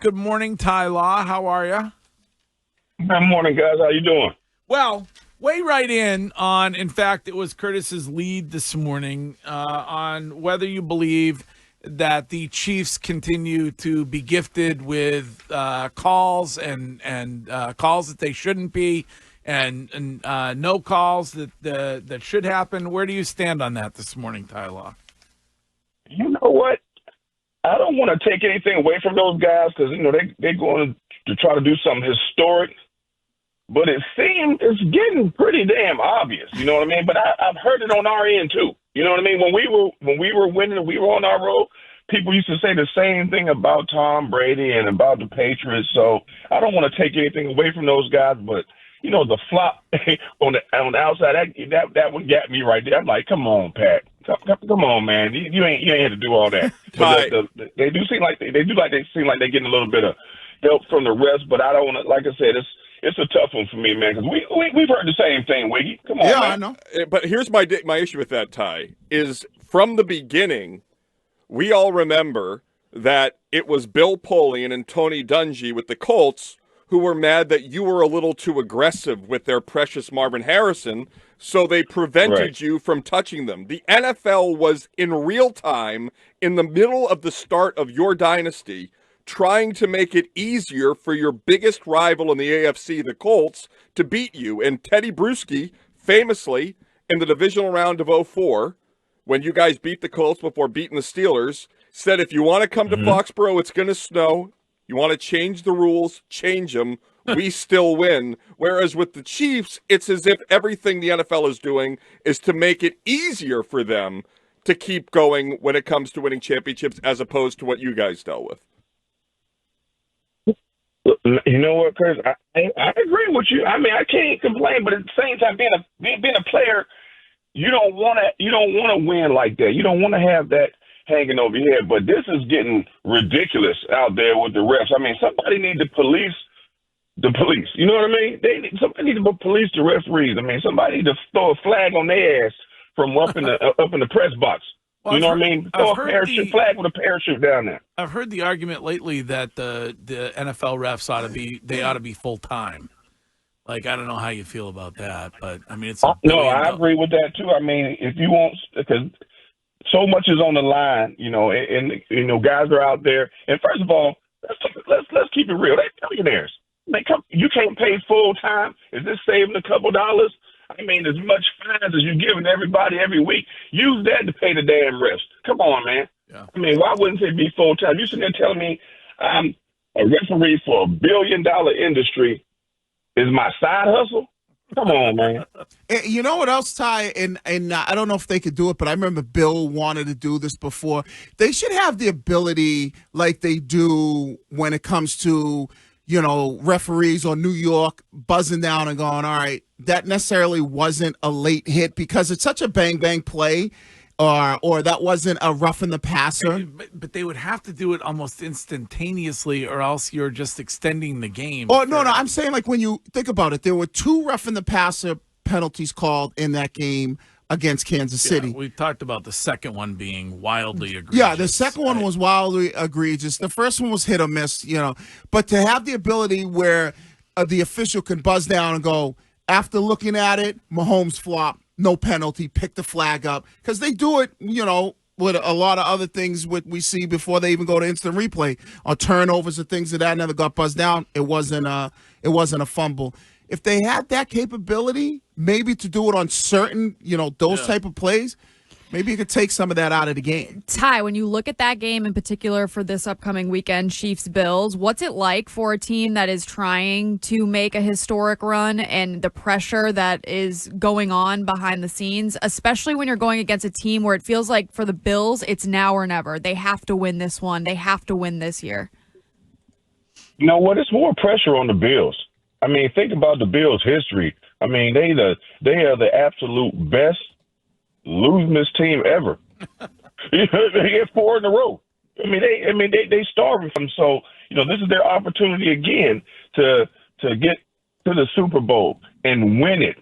Good morning, Ty Law. How are you? Good morning, guys. How you doing? Well, weigh right in fact, it was Curtis's lead this morning on whether you believe that the Chiefs continue to be gifted with calls and calls that they shouldn't be, and no calls that should happen. Where do you stand on that this morning, Ty Law? You know what? I don't want to take anything away from those guys because, they're going to try to do something historic. But it seems it's getting pretty damn obvious. You know what I mean? But I've heard it on our end, too. You know what I mean? When we were winning, we were on our road, people used to say the same thing about Tom Brady and about the Patriots. So I don't want to take anything away from those guys. But, the flop on the outside, that one got me right there. I'm like, come on, Pat. Come on, man. You ain't had to do all that. But they do seem like they seem like they're getting a little bit of help from the rest. But I don't want to. Like I said, it's a tough one for me, man. Because we've heard the same thing, Wiggy. Come on, yeah, man. I know. But here's my issue with that, Ty, is from the beginning, we all remember that it was Bill Polian and Tony Dungy with the Colts who were mad that you were a little too aggressive with their precious Marvin Harrison, so they prevented you from touching them. The NFL was in real time, in the middle of the start of your dynasty, trying to make it easier for your biggest rival in the AFC, the Colts, to beat you. And Teddy Bruschi, famously, in the divisional round of 2004, when you guys beat the Colts before beating the Steelers, said if you want to come to Foxborough, it's going to snow. You want to change the rules, change them. We still win. Whereas with the Chiefs, it's as if everything the NFL is doing is to make it easier for them to keep going when it comes to winning championships as opposed to what you guys dealt with. You know what, Chris? I agree with you. I mean, I can't complain, but at the same time, being a player, you don't want to win like that. You don't want to have that hanging over your head. But this is getting ridiculous out there with the refs. I mean, somebody needs to police the police. You know what I mean? Somebody need to police the referees. I mean, somebody need to throw a flag on their ass from up in the press box. Well, you know what I mean? Throw a parachute flag with a parachute down there. I've heard the argument lately that the NFL refs ought to be full time. Like, I don't know how you feel about that, but I mean, it's no, I agree with that too. I mean, if you want, because so much is on the line, and guys are out there. And first of all, let's keep it real. They're millionaires. You can't pay full time. Is this saving a couple dollars? I mean, as much fines as you're giving everybody every week, use that to pay the damn refs. Come on, man. Yeah. I mean, why wouldn't it be full time? You sitting there telling me I'm a referee for $1 billion industry is my side hustle? Come on, man. You know what else, Ty? And I don't know if they could do it, but I remember Bill wanted to do this before. They should have the ability like they do when it comes to, referees or New York buzzing down and going, all right, that necessarily wasn't a late hit because it's such a bang-bang play or that wasn't a roughing the passer. But they would have to do it almost instantaneously or else you're just extending the game. Oh, no, I'm saying like when you think about it, there were 2 roughing the passer penalties called in that game against Kansas City. We talked about the second one being wildly egregious. Yeah, the second one was wildly egregious. The first one was hit or miss, But to have the ability where the official can buzz down and go, after looking at it, Mahomes flop, no penalty, pick the flag up. Because they do it, with a lot of other things we see before they even go to instant replay or turnovers or things of that never got buzzed down. It wasn't a fumble. If they had that capability, maybe to do it on certain, those type of plays, maybe you could take some of that out of the game. Ty, when you look at that game in particular for this upcoming weekend, Chiefs-Bills, what's it like for a team that is trying to make a historic run and the pressure that is going on behind the scenes, especially when you're going against a team where it feels like for the Bills, it's now or never. They have to win this one. They have to win this year. You know what? It's more pressure on the Bills. I mean, think about the Bills' history. I mean, they are the absolute best losingest team ever. They get 4 in a row. They starving from. So this is their opportunity again to get to the Super Bowl and win it.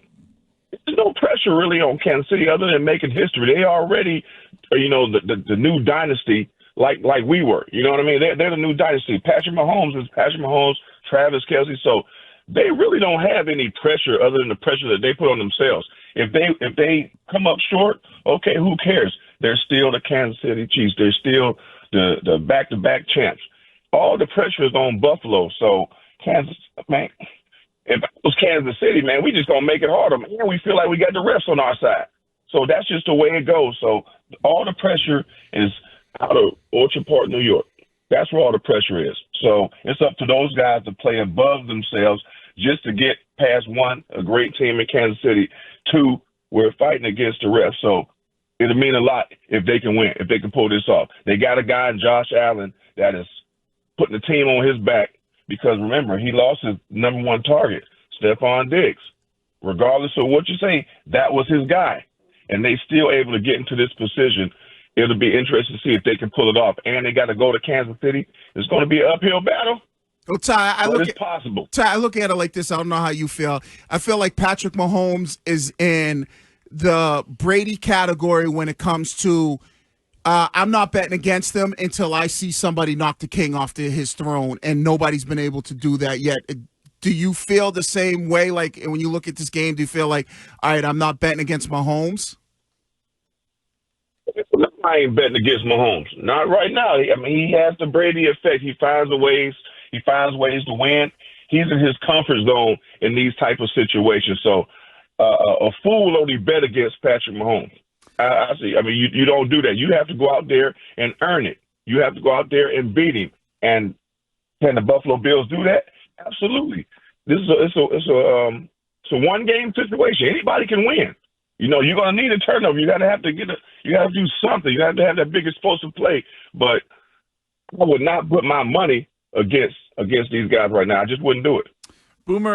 There's no pressure really on Kansas City other than making history. They already, the new dynasty like we were. You know what I mean? They're the new dynasty. Patrick Mahomes is Patrick Mahomes, Travis Kelce. So they really don't have any pressure other than the pressure that they put on themselves. If they come up short, okay, who cares? They're still the Kansas City Chiefs. They're still the back-to-back champs. All the pressure is on Buffalo. So Kansas, man, if it was Kansas City, man, we just gonna make it harder. Man, we feel like we got the refs on our side. So that's just the way it goes. So all the pressure is out of Orchard Park, New York. That's where all the pressure is. So it's up to those guys to play above themselves just to get past one, a great team in Kansas City, two, we're fighting against the refs. So it'll mean a lot if they can win, if they can pull this off. They got a guy in Josh Allen that is putting the team on his back because, remember, he lost his number one target, Stephon Diggs. Regardless of what you say, that was his guy. And they still able to get into this position. It'll be interesting to see if they can pull it off. And they got to go to Kansas City. It's going to be an uphill battle. Well, Ty, I look at it like this. I don't know how you feel. I feel like Patrick Mahomes is in the Brady category when it comes to I'm not betting against them until I see somebody knock the king off his throne, and nobody's been able to do that yet. Do you feel the same way? Like when you look at this game, do you feel like, all right, I'm not betting against Mahomes? I ain't betting against Mahomes. Not right now. I mean, he has the Brady effect. He finds ways to win. He's in his comfort zone in these type of situations. So a fool only bet against Patrick Mahomes. I see. I mean, you don't do that. You have to go out there and earn it. You have to go out there and beat him. And can the Buffalo Bills do that? Absolutely. It's a one game situation. Anybody can win. You know, you're gonna need a turnover. You gotta do something. You have to have that big explosive play. But I would not put my money against these guys right now. I just wouldn't do it. Boomer.